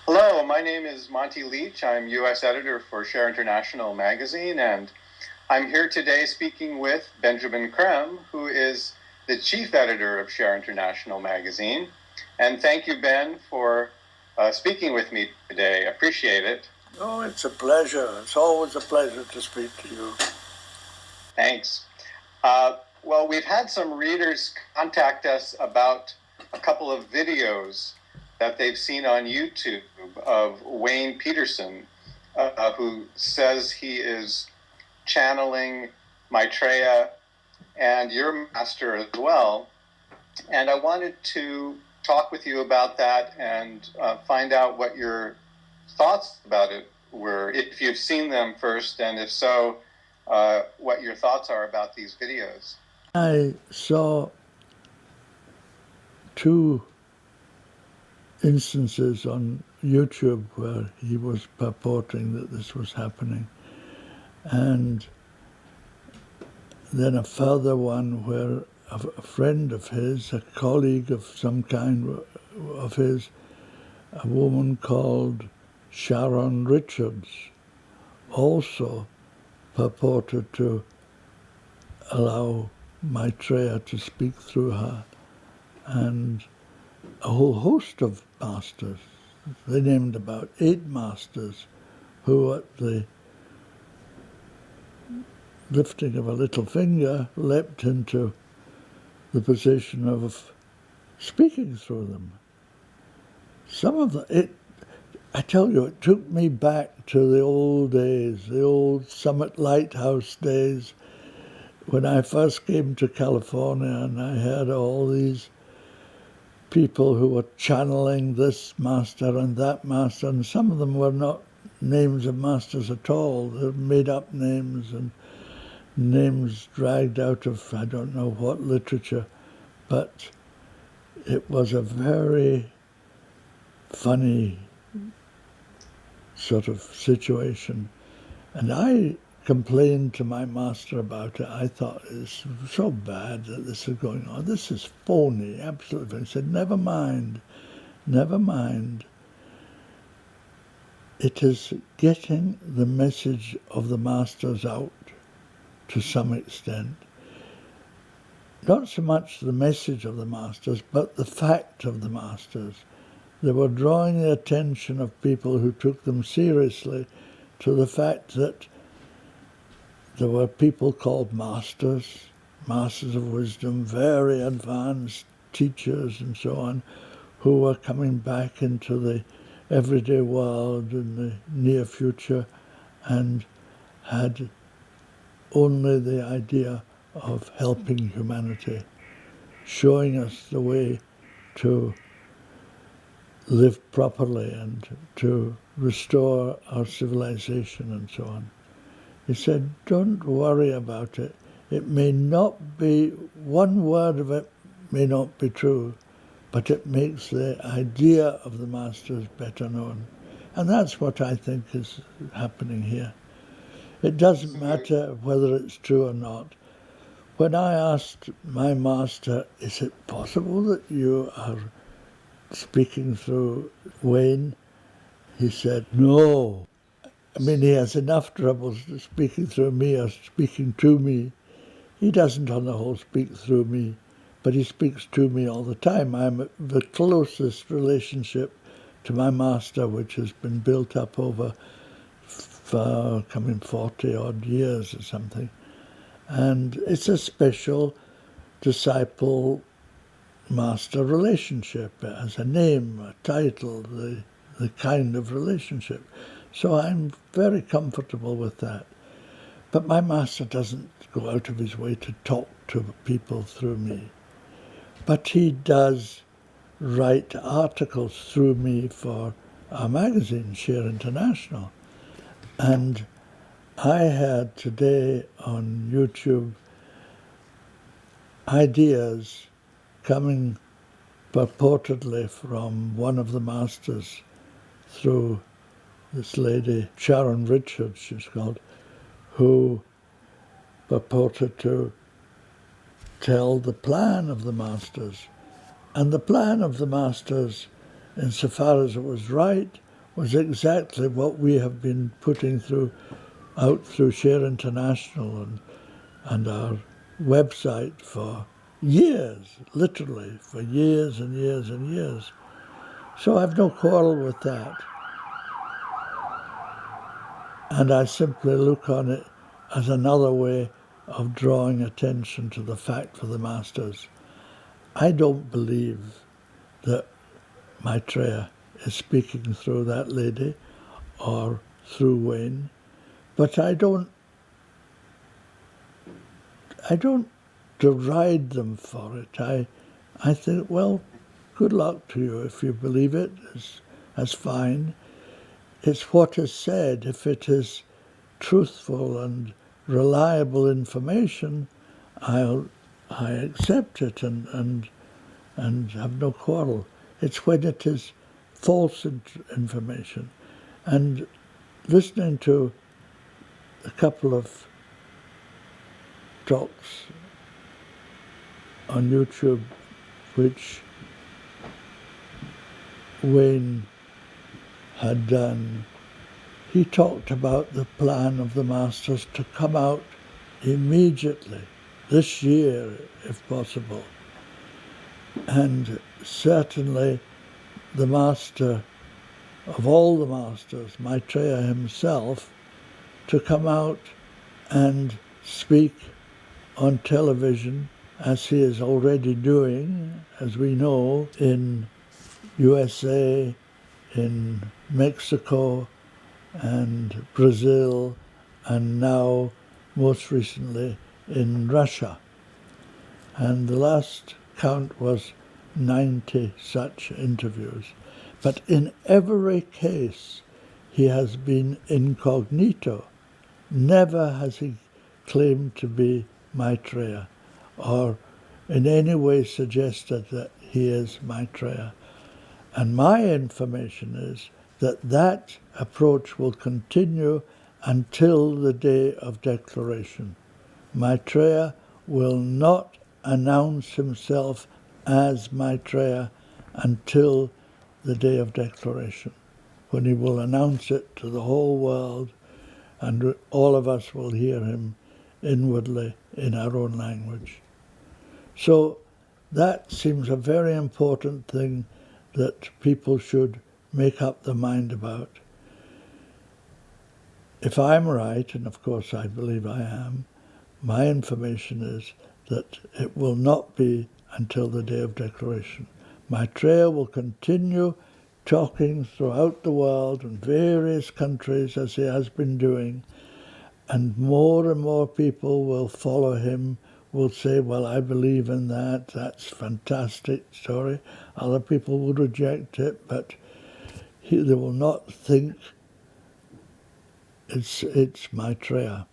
Hello, my name is Monte Leach. I'm U.S. editor for Share International magazine, and I'm here today speaking with Benjamin Creme, who is the chief editor of Share International magazine. And thank you, Ben, for speaking with me today. Appreciate it. Oh, it's a pleasure. It's always a pleasure to speak to you. Thanks. Well, we've had some readers contact us about a couple of videos that they've seen on YouTube of Wayne Peterson, who says he is channeling Maitreya and your master as well. And I wanted to talk with you about that and find out what your thoughts about it were, if you've seen them first, and if so, what your thoughts are about these videos. I saw two instances on YouTube where he was purporting that this was happening, and then a further one where a friend of his, a colleague of some kind of his, a woman called Sharon Richards, also purported to allow Maitreya to speak through her, and a whole host of masters. They named about 8 masters who, at the lifting of a little finger, leapt into the position of speaking through them. Some of them, I tell you, it took me back to the old days, the old Summit Lighthouse days, when I first came to California, and I heard all these people who were channeling this master and that master, and some of them were not names of masters at all. They were made-up names and names dragged out of I don't know what literature, but it was a very funny sort of situation. And I complained to my master about it. I thought, it's so bad that this is going on. This is phony, absolutely. He said, never mind. It is getting the message of the masters out to some extent. Not so much the message of the masters, but the fact of the masters. They were drawing the attention of people who took them seriously to the fact that there were people called masters of wisdom, very advanced teachers and so on, who were coming back into the everyday world in the near future and had only the idea of helping humanity, showing us the way to live properly and to restore our civilization and so on. He said, don't worry about it. It may not be, one word of it may not be true, but it makes the idea of the masters better known. And that's what I think is happening here. It doesn't matter whether it's true or not. When I asked my master, is it possible that you are speaking through Wayne? He said, no. I mean, he has enough troubles speaking through me or speaking to me. He doesn't, on the whole, speak through me, but he speaks to me all the time. I'm the closest relationship to my master, which has been built up over coming 40-odd years or something. And it's a special disciple-master relationship. It has a name, a title, the kind of relationship. So I'm very comfortable with that. But my master doesn't go out of his way to talk to people through me. But he does write articles through me for our magazine, Share International. And I had today on YouTube ideas coming purportedly from one of the masters through this lady, Sharon Richards, she's called, who purported to tell the plan of the masters. And the plan of the masters, insofar as it was right, was exactly what we have been putting out through Share International and our website for years, literally for years and years and years. So I've no quarrel with that. And I simply look on it as another way of drawing attention to the fact of the masters. I don't believe that Maitreya is speaking through that lady or through Wayne, but I don't deride them for it. I think, well, good luck to you if you believe it. That's fine. It's what is said. If it is truthful and reliable information, I accept it and have no quarrel. It's when it is false information. And listening to a couple of talks on YouTube, which Wayne had done, he talked about the plan of the masters to come out immediately, this year if possible. And certainly the master of all the masters, Maitreya himself, to come out and speak on television, as he is already doing, as we know, in USA, in Mexico and Brazil, and now most recently in Russia. And the last count was 90 such interviews. But in every case, he has been incognito. Never has he claimed to be Maitreya or in any way suggested that he is Maitreya. And my information is that that approach will continue until the day of declaration. Maitreya will not announce himself as Maitreya until the day of declaration, when he will announce it to the whole world and all of us will hear him inwardly in our own language. So that seems a very important thing that people should make up their mind about. If I'm right, and of course I believe I am, my information is that it will not be until the day of declaration. Maitreya will continue talking throughout the world in various countries as he has been doing, and more people will follow him, will say, well, I believe in that, that's a fantastic story. Other people will reject it, but they will not think it's Maitreya,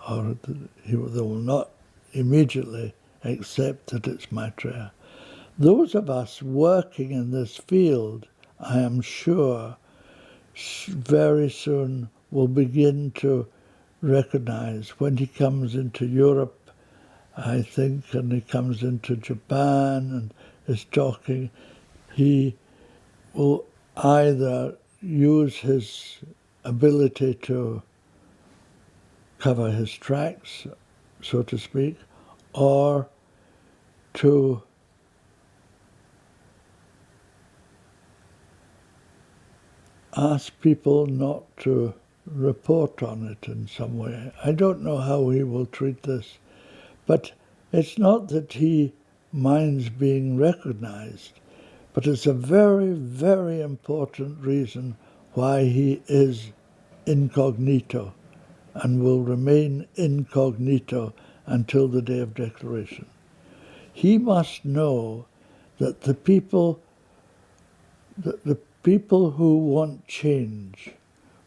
or they will not immediately accept that it's Maitreya. Those of us working in this field, I am sure, very soon will begin to recognize when he comes into Europe, I think, and he comes into Japan and is talking, he will either use his ability to cover his tracks, so to speak, or to ask people not to report on it in some way. I don't know how he will treat this, but it's not that he minds being recognized, but it's a very, very important reason why he is incognito and will remain incognito until the day of declaration. He must know that the people who want change,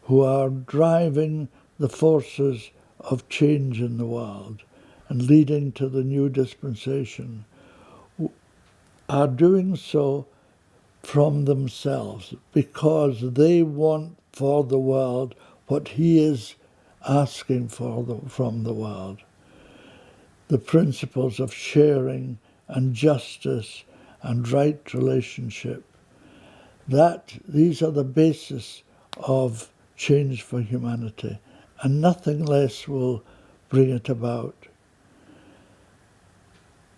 who are driving the forces of change in the world and leading to the new dispensation, are doing so from themselves because they want for the world what he is asking for from the world. The principles of sharing and justice and right relationship. that these are the basis of change for humanity, and nothing less will bring it about.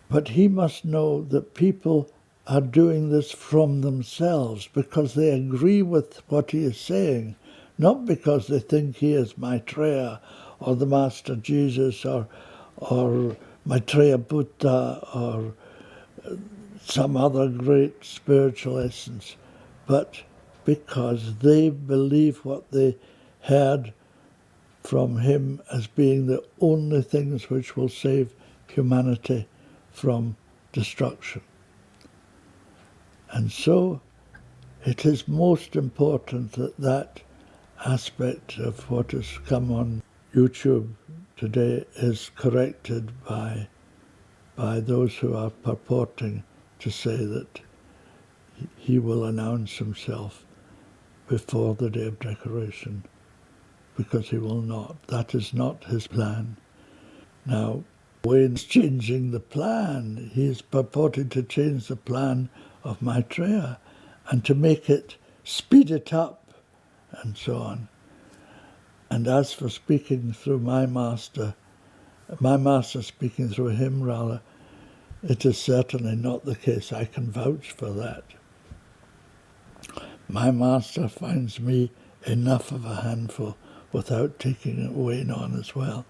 But he must know that people are doing this from themselves because they agree with what he is saying, not because they think he is Maitreya or the Master Jesus or Maitreya Buddha or some other great spiritual essence, but because they believe what they heard from him as being the only things which will save humanity from destruction. And so it is most important that that aspect of what has come on YouTube today is corrected by those who are purporting to say that he will announce himself before the day of decoration, because he will not. That is not his plan. Now, Wayne's changing the plan. He is purporting to change the plan of Maitreya and to make it, speed it up, and so on. And as for speaking through my master speaking through him rather, it is certainly not the case. I can vouch for that. My master finds me enough of a handful without taking Wayne on as well.